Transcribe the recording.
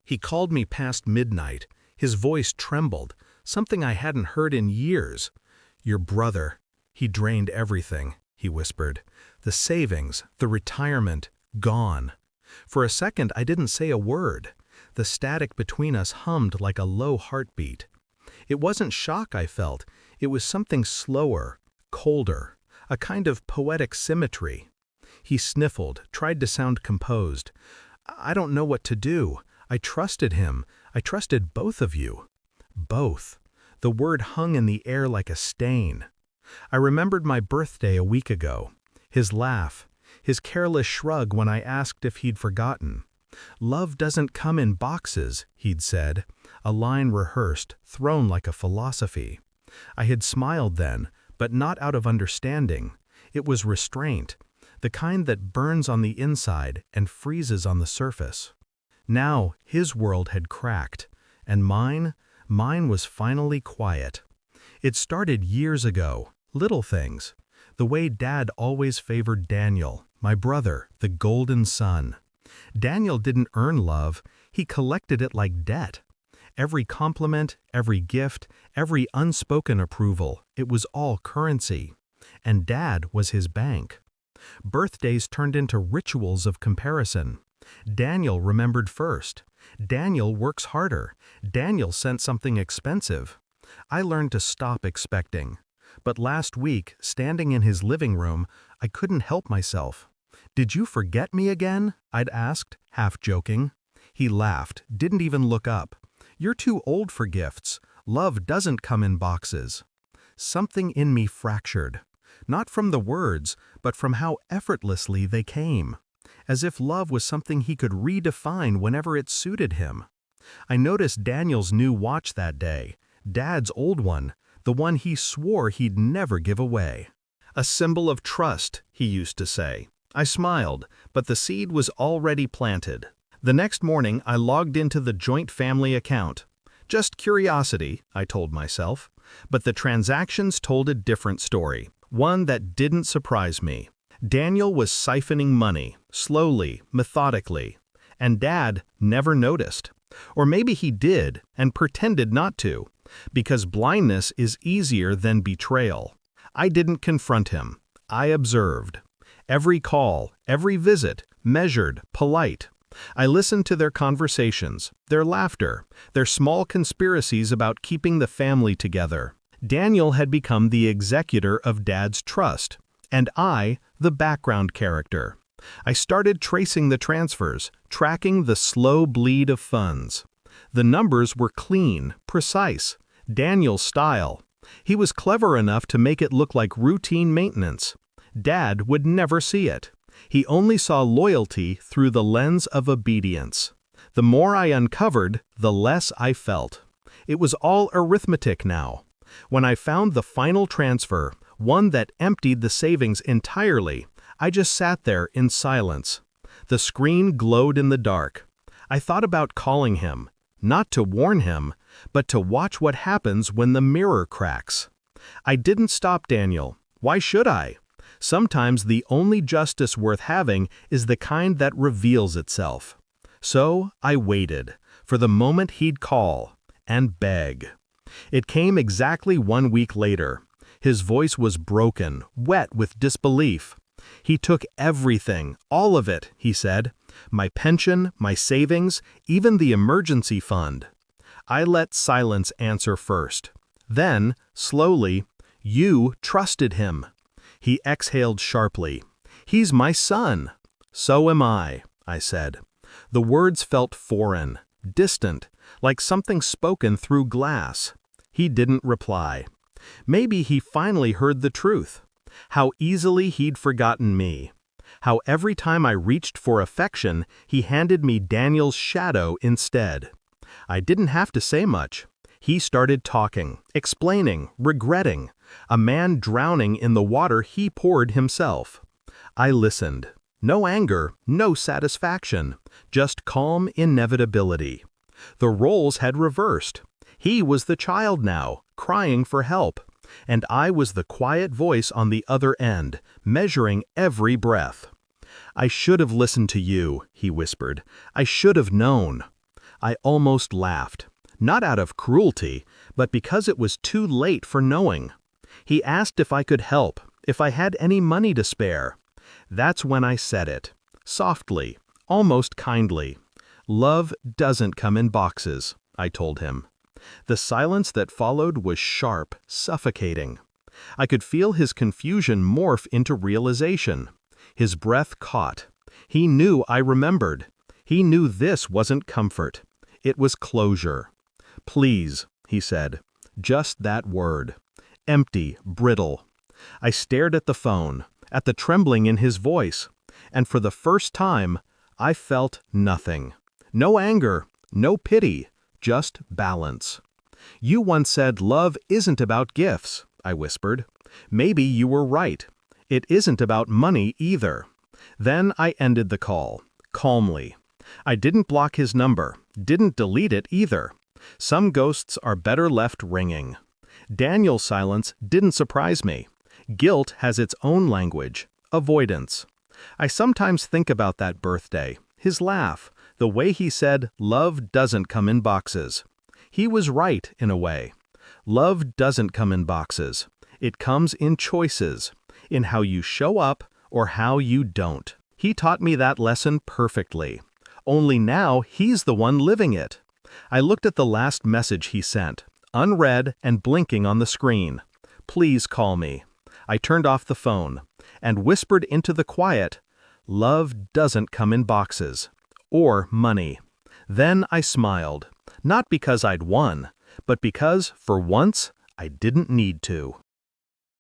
He called me past midnight. His voice trembled, something I hadn't heard in years. "Your brother, he drained everything," he whispered. "The savings, the retirement, gone." For a second I didn't say a word. The static between us hummed like a low heartbeat. It wasn't shock I felt, it was something slower, colder, a kind of poetic symmetry. He sniffled, tried to sound composed. "I don't know what to do. I trusted him. I trusted both of you." Both. The word hung in the air like a stain. I remembered my birthday a week ago. His laugh. His careless shrug when I asked if he'd forgotten. "Love doesn't come in boxes," he'd said, a line rehearsed, thrown like a philosophy. I had smiled then, but not out of understanding. It was restraint, the kind that burns on the inside and freezes on the surface. Now his world had cracked, and mine was finally quiet. It started years ago, little things. The way Dad always favored Daniel, my brother, the golden son. Daniel didn't earn love, he collected it like debt. Every compliment, every gift, every unspoken approval, it was all currency. And Dad was his bank. Birthdays turned into rituals of comparison. Daniel remembered first. Daniel works harder. Daniel sent something expensive. I learned to stop expecting. But last week, standing in his living room, I couldn't help myself. "Did you forget me again?" I'd asked, half joking. He laughed, didn't even look up. "You're too old for gifts. Love doesn't come in boxes." Something in me fractured. Not from the words, but from how effortlessly they came. As if love was something he could redefine whenever it suited him. I noticed Daniel's new watch that day, Dad's old one, the one he swore he'd never give away. "A symbol of trust," he used to say. I smiled, but the seed was already planted. The next morning I logged into the joint family account. Just curiosity, I told myself. But the transactions told a different story, one that didn't surprise me. Daniel was siphoning money, slowly, methodically, and Dad never noticed. Or maybe he did, and pretended not to, because blindness is easier than betrayal. I didn't confront him. I observed. Every call, every visit, measured, polite. I listened to their conversations, their laughter, their small conspiracies about keeping the family together. Daniel had become the executor of Dad's trust, and I, the background character. I started tracing the transfers, tracking the slow bleed of funds. The numbers were clean, precise, Daniel's style. He was clever enough to make it look like routine maintenance. Dad would never see it. He only saw loyalty through the lens of obedience. The more I uncovered, the less I felt. It was all arithmetic now. When I found the final transfer, one that emptied the savings entirely, I just sat there in silence. The screen glowed in the dark. I thought about calling him, not to warn him, but to watch what happens when the mirror cracks. I didn't stop Daniel. Why should I? Sometimes the only justice worth having is the kind that reveals itself. So I waited for the moment he'd call and beg. It came exactly 1 week later. His voice was broken, wet with disbelief. He took everything, all of it, he said. My pension, my savings, even the emergency fund. I let silence answer first. Then, slowly, "You trusted him." He exhaled sharply. "He's my son." "So am I," I said. The words felt foreign, distant, like something spoken through glass. He didn't reply. Maybe he finally heard the truth. How easily he'd forgotten me. How every time I reached for affection, he handed me Daniel's shadow instead. I didn't have to say much. He started talking, explaining, regretting. A man drowning in the water he poured himself. I listened. No anger, no satisfaction, just calm inevitability. The roles had reversed. He was the child now, crying for help, and I was the quiet voice on the other end, measuring every breath. "I should have listened to you," he whispered. "I should have known." I almost laughed, not out of cruelty, but because it was too late for knowing. He asked if I could help, if I had any money to spare. That's when I said it, softly, almost kindly. "Love doesn't come in boxes," I told him. The silence that followed was sharp, suffocating. I could feel his confusion morph into realization. His breath caught. He knew I remembered. He knew this wasn't comfort. It was closure. "Please," he said. Just that word. Empty, brittle. I stared at the phone, at the trembling in his voice, and for the first time, I felt nothing. No anger, no pity, just balance. "You once said love isn't about gifts," I whispered. "Maybe you were right. It isn't about money either." Then I ended the call, calmly. I didn't block his number, didn't delete it either. Some ghosts are better left ringing. Daniel's silence didn't surprise me. Guilt has its own language, avoidance. I sometimes think about that birthday, his laugh, the way he said, "Love doesn't come in boxes." He was right, in a way. Love doesn't come in boxes. It comes in choices, in how you show up or how you don't. He taught me that lesson perfectly. Only now he's the one living it. I looked at the last message he sent, unread and blinking on the screen. "Please call me." I turned off the phone and whispered into the quiet, "Love doesn't come in boxes. Or money." Then I smiled, not because I'd won, but because, for once, I didn't need to.